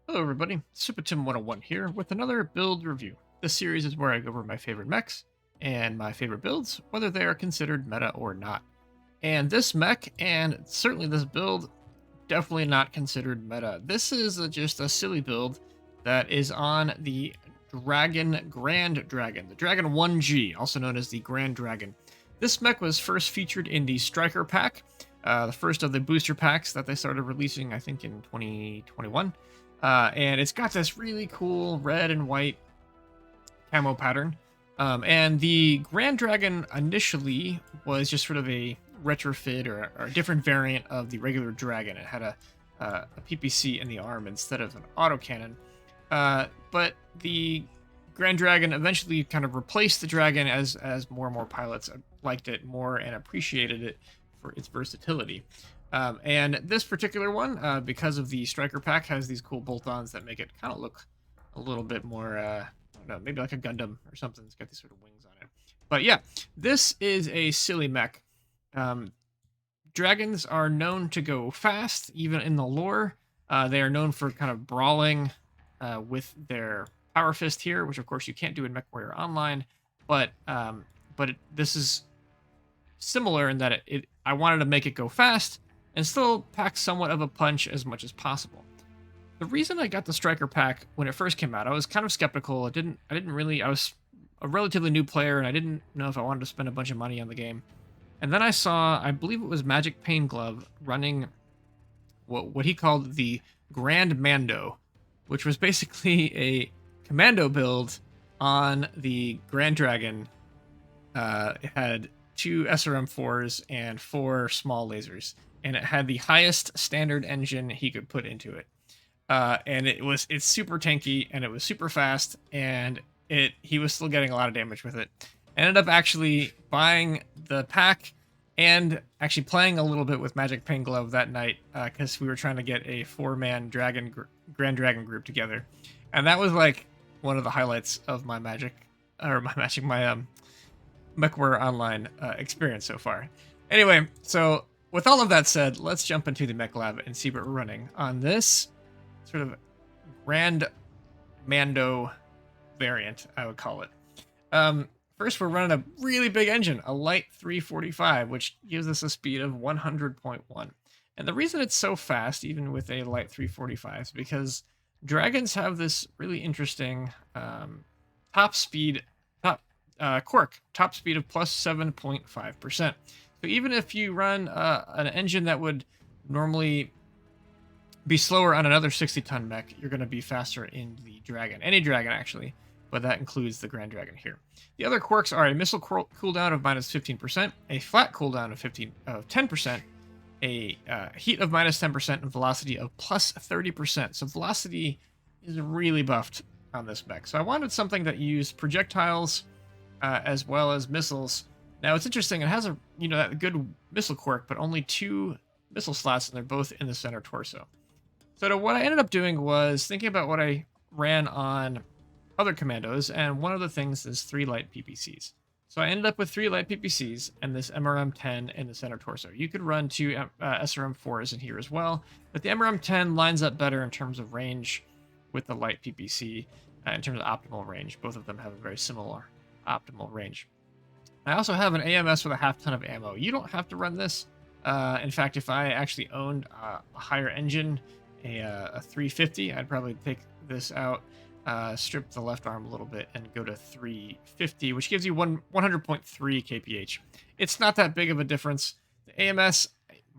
Hello everybody, SuperTim101 here with another build review. This series is where I go over my favorite mechs and my favorite builds, whether they are considered meta or not. And this mech, and certainly this build, definitely not considered meta. This is just a silly build that is on the Grand Dragon, the Dragon 1G, also known as the Grand Dragon. This mech was first featured in the Striker pack, the first of the booster packs that they started releasing, I think, in 2021. And it's got this really cool red and white camo pattern. And the Grand Dragon initially was just sort of a retrofit or a different variant of the regular dragon. It had a PPC in the arm instead of an autocannon. But the Grand Dragon eventually kind of replaced the dragon as more and more pilots liked it more and appreciated it for its versatility. And this particular one, because of the Striker pack, has these cool bolt-ons that make it kind of look a little bit more, I don't know, maybe like a Gundam or something. It's got these sort of wings on it. But yeah, this is a silly mech. Dragons are known to go fast, even in the lore. They are known for kind of brawling with their Power Fist here, which of course you can't do in Mechwarrior Online. But this is similar in that I wanted to make it go fast and still pack somewhat of a punch as much as possible. The reason I got the Striker pack when it first came out, I was kind of skeptical. I was a relatively new player and I didn't know if I wanted to spend a bunch of money on the game. And then I saw, I believe it was Magic Pain Glove running what he called the Grandmando, which was basically a Commando build on the Grand Dragon. It had 2 SRM4s and 4 small lasers, and it had the highest standard engine he could put into it. And it's super tanky and it was super fast, and he was still getting a lot of damage with it. I ended up actually buying the pack and actually playing a little bit with Magic Pain Glove that night because we were trying to get a 4-man Grand Dragon group together, and that was like one of the highlights of my Mechwarrior Online experience so far. Anyway, so with all of that said, let's jump into the mech lab and see what we're running on this sort of Grandmando variant, I would call it. First, we're running a really big engine, a light 345, which gives us a speed of 100.1. And the reason it's so fast, even with a light 345, is because dragons have this really interesting quirk, top speed of plus 7.5%. So even if you run an engine that would normally be slower on another 60-ton mech, you're going to be faster in the dragon. Any dragon, actually, but that includes the Grand Dragon here. The other quirks are a missile cooldown of minus 15%, a flat cooldown of 10%, a heat of minus 10%, and velocity of plus 30%. So velocity is really buffed on this mech. So I wanted something that used projectiles as well as missiles. Now it's interesting, it has a that good missile quirk, but only 2 missile slots, and they're both in the center torso. So what I ended up doing was thinking about what I ran on other commandos, and one of the things is 3 light-PPCs. So I ended up with 3 light-PPCs and this MRM10 in the center torso. You could run 2 SRM4s in here as well, but the MRM10 lines up better in terms of range with the light-PPC in terms of optimal range. Both of them have a very similar optimal range. I also have an AMS with a half ton of ammo. You don't have to run this. In fact, if I actually owned a higher engine, a 350, I'd probably take this out, strip the left arm a little bit, and go to 350, which gives you 100.3 kph. It's not that big of a difference. The AMS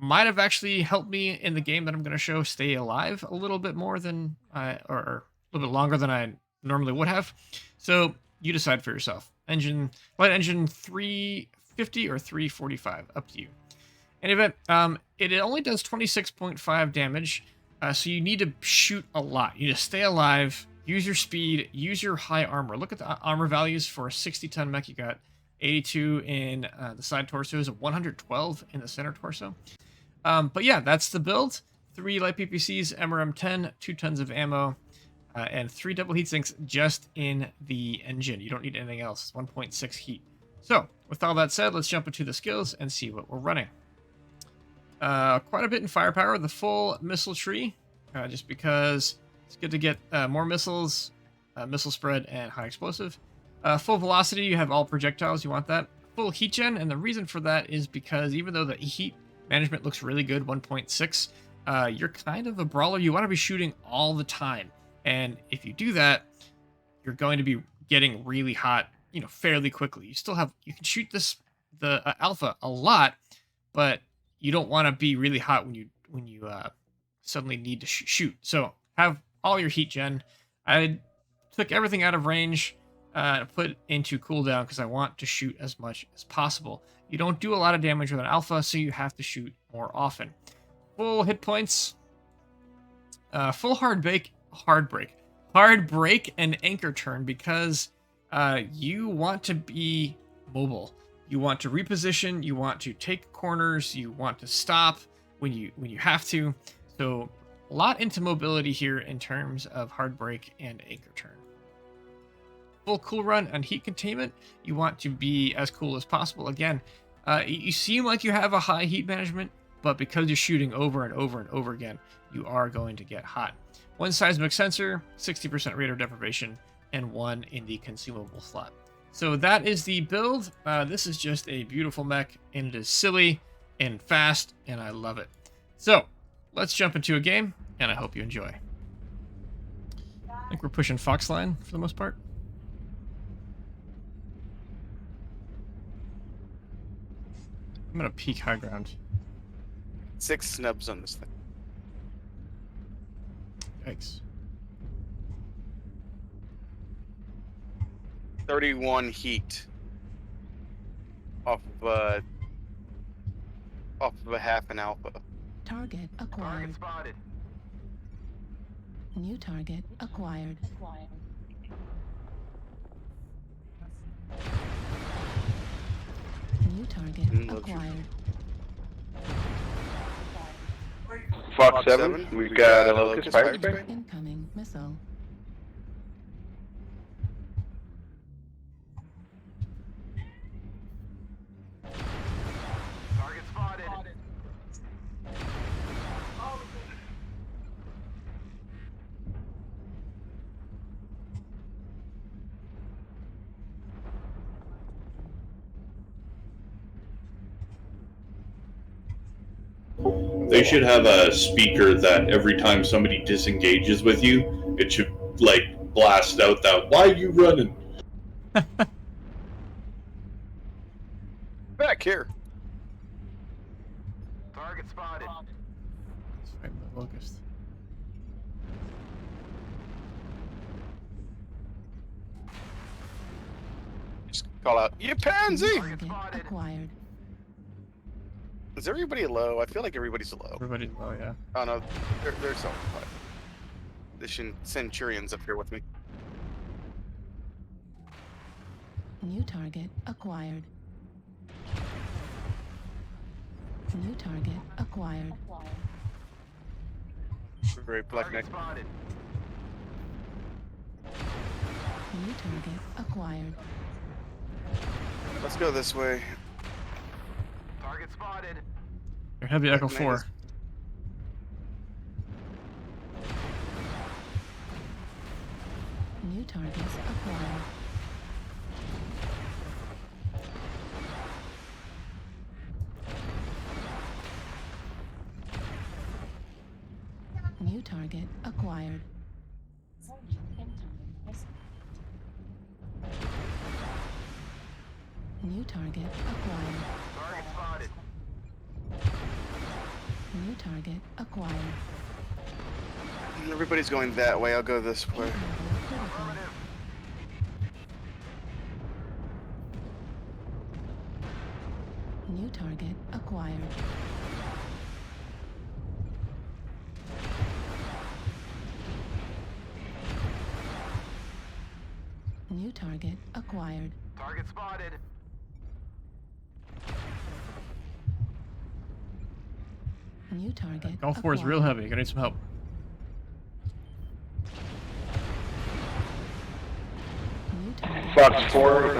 might have actually helped me in the game that I'm going to show stay alive a little bit more than or a little bit longer than I normally would have. So you decide for yourself. Light engine 350 or 345, up to you. In any event, it only does 26.5 damage, so you need to shoot a lot. You need to stay alive, use your speed, use your high armor. Look at the armor values for a 60-ton mech. You got 82 in the side torsos, 112 in the center torso. But yeah, that's the build. 3 light PPCs, MRM10, 2 tons of ammo, and 3 double heat sinks just in the engine. You don't need anything else. 1.6 heat. So, with all that said, let's jump into the skills and see what we're running. Quite a bit in firepower. The full missile tree, just because It's good to get more missiles, missile spread, and high explosive. Full velocity, you have all projectiles, you want that. Full heat gen, and the reason for that is because even though the heat management looks really good, 1.6, you're kind of a brawler. You want to be shooting all the time. And if you do that, you're going to be getting really hot, fairly quickly. You can shoot the alpha a lot, but you don't want to be really hot when you suddenly need to shoot. So have all your heat gen. I took everything out of range, put into cooldown because I want to shoot as much as possible. You don't do a lot of damage with an alpha, so you have to shoot more often. Full hit points, full hard break, and anchor turn because you want to be mobile. You want to reposition. You want to take corners. You want to stop when you have to. So a lot into mobility here in terms of hard break and anchor turn. Full cool run and heat containment. You want to be as cool as possible. Again, you seem like you have a high heat management, but because you're shooting over and over and over again, you are going to get hot. One seismic sensor, 60% radar deprivation, and one in the consumable slot. So that is the build. This is just a beautiful mech, and it is silly and fast, and I love it. So let's jump into a game, and I hope you enjoy. I think we're pushing Foxline for the most part. I'm gonna peek high ground. 6 snubs on this thing. Yikes. 31 heat off of a half an alpha. Target acquired. Spotted. New target acquired. New target acquired. Fox 7, we've got a locust fire spray. Incoming missile. Target spotted. They should have a speaker that every time somebody disengages with you, it should, like, blast out that, "Why you running?" Back here. Target spotted. Let's fight the locust. Just call out, "You pansy!" Target acquired. Is everybody low? I feel like everybody's low. Everybody, oh yeah. Oh no, they're so high. The Centurion's up here with me. New target acquired. New target acquired. Great, Black Knight. Spotted. New target acquired. Let's go this way. Target spotted. Your heavy Echo 4. New targets acquired. New target acquired. New target acquired. Target spotted. New target acquired. Everybody's going that way. I'll go this way. Critical. New target acquired. New target acquired. Target spotted. New target Golf 4 is real acquired. heavy. Gonna need some help. New target Fox 4,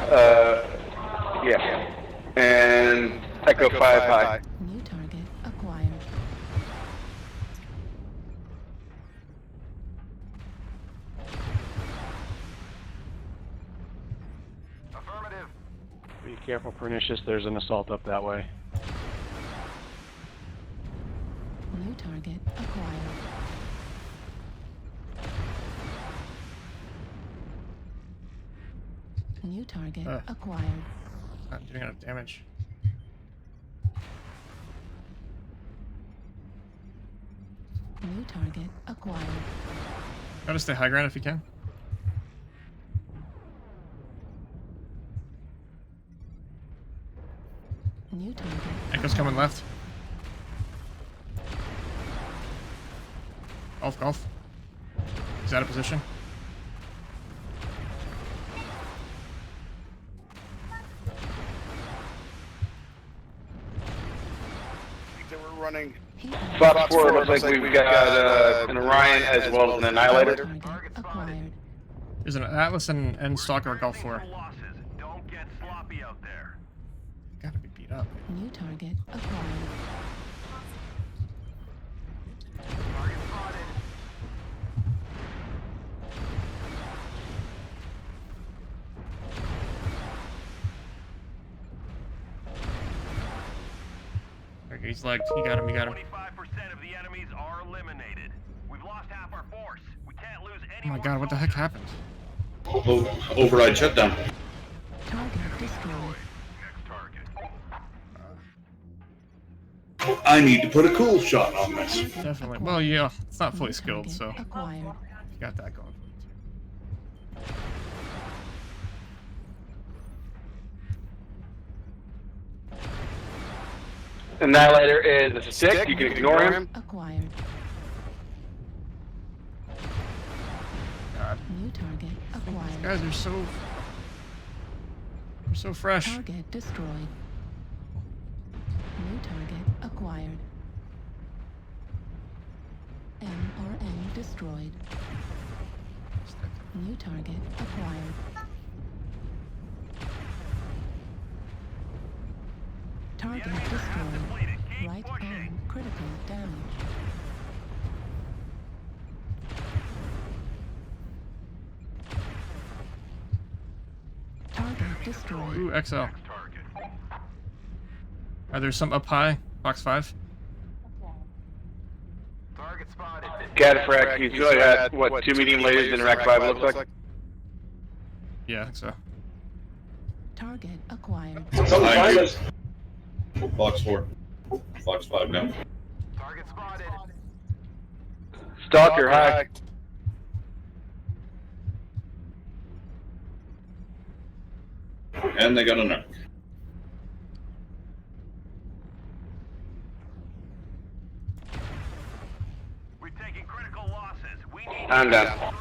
yeah. And Echo 5 high. New target acquired. Careful, Pernicious. There's an assault up that way. New target acquired. New target acquired. Not doing enough damage. New target acquired. Gotta stay high ground if you can. New target. Echo's coming left. Golf. He's out of position. I think they were running. Fox 4, looks like we've got an Orion as well as an Annihilator. Target acquired. There's an Atlas and Stalker Golf 4. Losses. Don't get sloppy out there. Gotta be beat up. New target acquired. Target spotted. Okay, he's lagged. He got him. 25% of the enemies are eliminated. We've lost half our force. We can't lose any Oh my more god, what the heck soldiers. happened? Override shutdown. Target destroyed. Next target. I need to put a cool shot on this. Definitely. Well, yeah, it's not fully New skilled, target so acquired. you got that going for you too. Annihilator is a stick. You can ignore him. Acquired. God, New target acquired. guys are so fresh. Target destroyed. New target acquired. MRM destroyed. New target acquired. Target destroyed. Right arm critical damage. Target destroyed. Ooh, XL. Next target. Are there some up high? Box 5? Target spotted. Cataphracts, he's really had, what, 2 medium lasers in Rack 5 looks like? Yeah, I think so. Target acquired. Behind you. Fox 4. Fox 5 now. Target spotted. Stalker high. And they got a narc. We're taking critical losses. We need I'm to done. get through.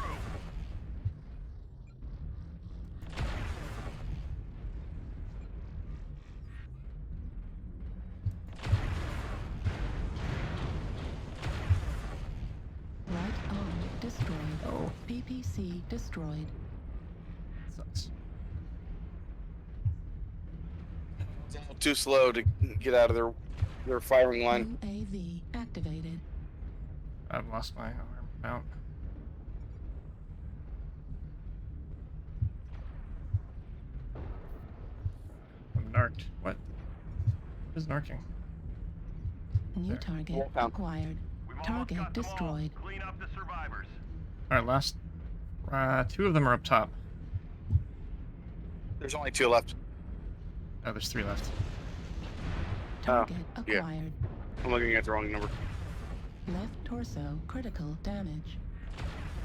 Right arm destroyed. Oh, PPC destroyed. sucks. Too slow to get out of their firing line. UAV activated. I've lost my arm mount. I'm narked. What? What is narking? New There. target Wolfhound. acquired. We've almost Target got them all. destroyed. Clean up the survivors. Alright, last. 2 of them are up top. There's only 2 left. Oh, there's 3 left. Target yeah. acquired. I'm looking at the wrong number. Left torso critical damage.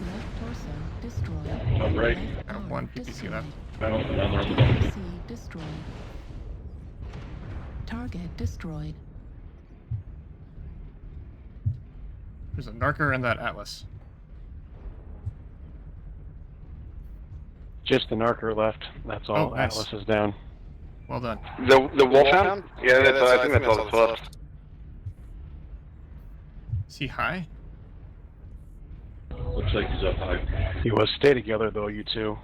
Left torso destroyed. Top right. Left I have arm 1 PPC destroyed. left. PPC destroyed. Target destroyed. There's a narker and that Atlas. Just the narker left. That's all. Oh, nice. Atlas is down. Well done. The Wolfhound? Yeah, that's, I think that's all that's left. Is he high? Looks like he's up high. He was stay together though, you two.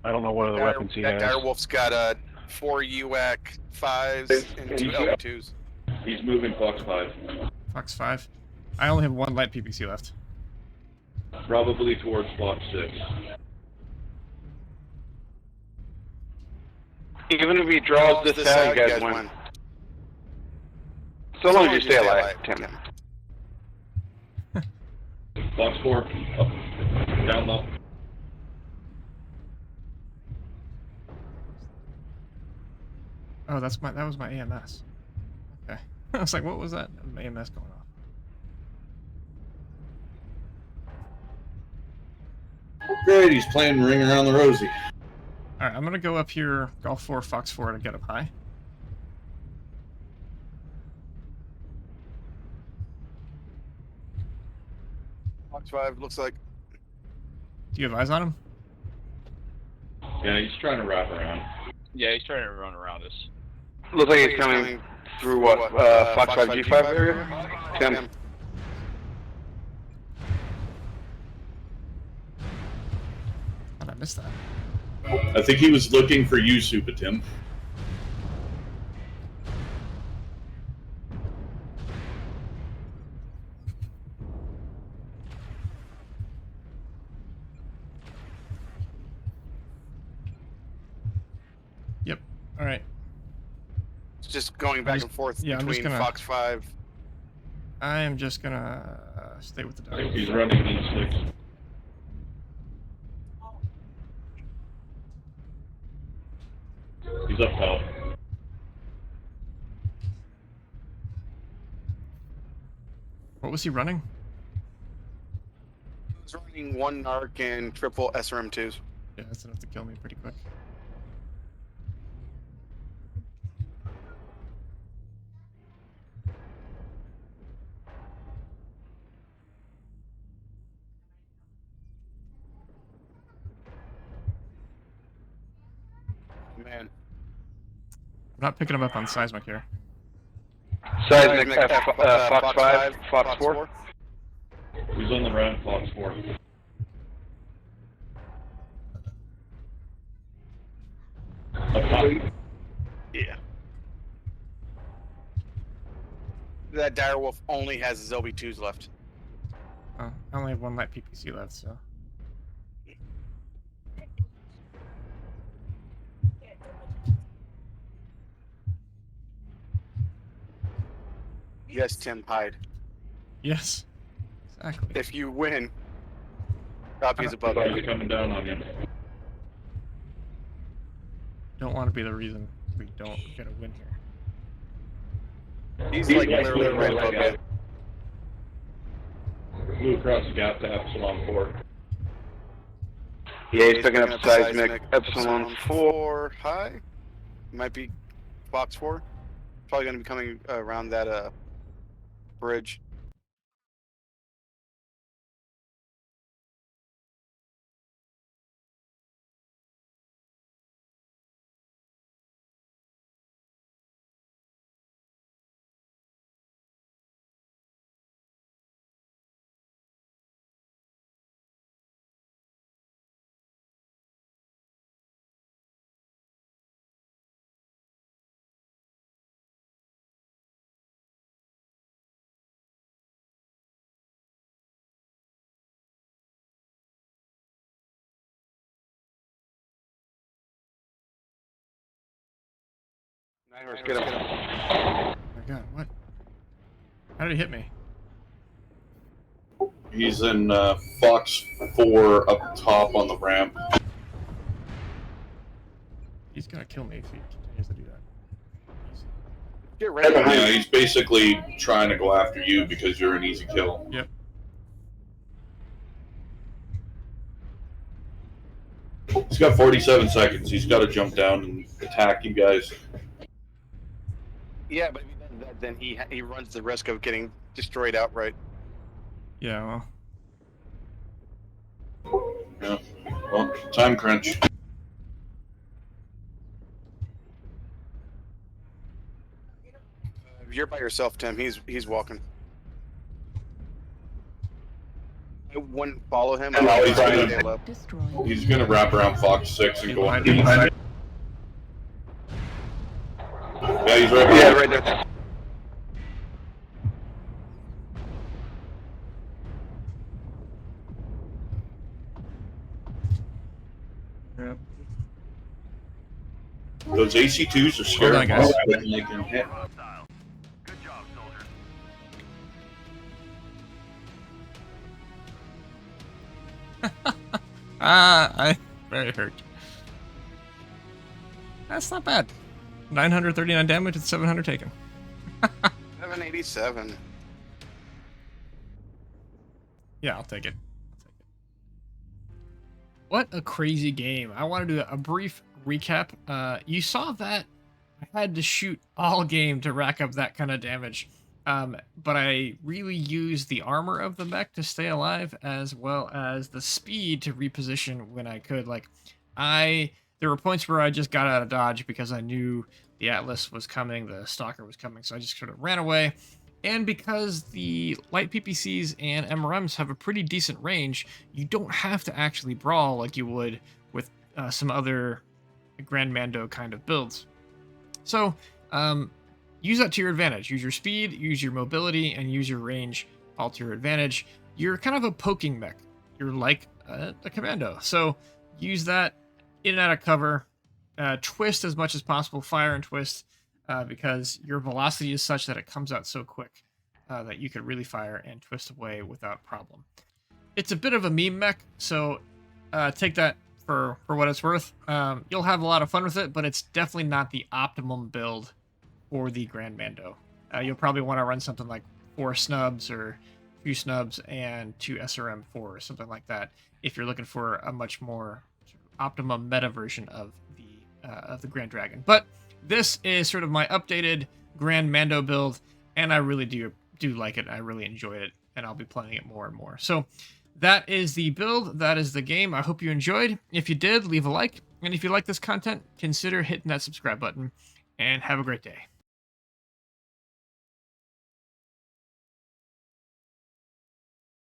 I don't know what other weapons he that has. Direwolf's got 4 UAC 5s and 2 LB2s. He's moving Fox 5. Fox 5. I only have 1 light PPC left. Probably towards Fox 6. Even if he draws this out, you guys win. So long as you stay alive, Tim. Box 4. Up. Down low. Oh, that was my AMS. Okay. I was like, what was that? That was my AMS going off. Great, he's playing Ring Around the Rosie. Alright, I'm gonna go up here, Golf 4, Fox 4 to get up high. Fox 5 looks like. Do you have eyes on him? Yeah, he's trying to wrap around. Yeah, he's trying to run around us. Looks like he's coming through what, Fox 5 G5 area? Tim. How'd I miss that? I think he was looking for you, Super Tim. Yep. Alright. It's just going back and forth yeah, I'm just between gonna- Fox 5. I am just gonna stay with the I think dog. he's running E6. He's up top. What was he running? He's running 1 narc and triple SRM2s. Yeah, that's enough to kill me pretty quick. Man. I'm not picking him up on seismic here. Seismic Fox 5, Fox 4. He's on the round, Fox 4. Up top. Yeah. That direwolf only has his LB2s left. Oh, I only have 1 light PPC left, so. Yes, Tim, hide. Yes. Exactly. If you win, copies above He's you. coming down on you. Don't want to be the reason we don't get a win here. He's like literally right above you. Flew across the gap to Epsilon 4. Yeah, he's picking up Seismic Epsilon 4. High. Might be Fox 4. Probably going to be coming around that bridge. Niners, get him. Oh my god, what? How did he hit me? He's in Fox 4 up top on the ramp. He's gonna kill me if he continues to do that. Get ready. Yeah, he's basically trying to go after you because you're an easy kill. Yep. He's got 47 seconds. He's got to jump down and attack you guys. Yeah, but if he does that, then he runs the risk of getting destroyed outright. Yeah, well. Yeah. Well, time crunch. If you're by yourself, Tim, he's walking. I wouldn't follow him. No, I he's would gonna- stay low. Destroyed. He's gonna wrap around Fox 6 and go on. Behind me. Yeah, he's right Yeah, behind. right there. Yep. Those AC2s are scary. Hold on, guys. When they can hit. Hostile. Good job, soldier. I very hurt. That's not bad. 939 damage and 700 taken. 787. Yeah, I'll take it. What a crazy game. I want to do a brief recap. You saw that I had to shoot all game to rack up that kind of damage. But I really used the armor of the mech to stay alive, as well as the speed to reposition when I could. Like, there were points where I just got out of dodge because I knew the Atlas was coming, the Stalker was coming, so I just sort of ran away. And because the light PPCs and MRMs have a pretty decent range, you don't have to actually brawl like you would with some other Grandmando kind of builds. So, use that to your advantage. Use your speed, use your mobility, and use your range all to your advantage. You're kind of a poking mech. You're like a Commando. So use that in and out of cover. Twist as much as possible. Fire and twist because your velocity is such that it comes out so quick that you could really fire and twist away without problem. It's a bit of a meme mech, so take that for what it's worth. You'll have a lot of fun with it, but it's definitely not the optimum build for the Grandmando. You'll probably want to run something like 4 snubs or 2 snubs and 2 SRM4 or something like that if you're looking for a much more sort of optimum meta version of the Grand Dragon. But this is sort of my updated Grandmando build, and I really do like it. I really enjoy it, and I'll be playing it more and more. So that is the build. That is the game. I hope you enjoyed. If you did, leave a like. And if you like this content, consider hitting that subscribe button, and have a great day.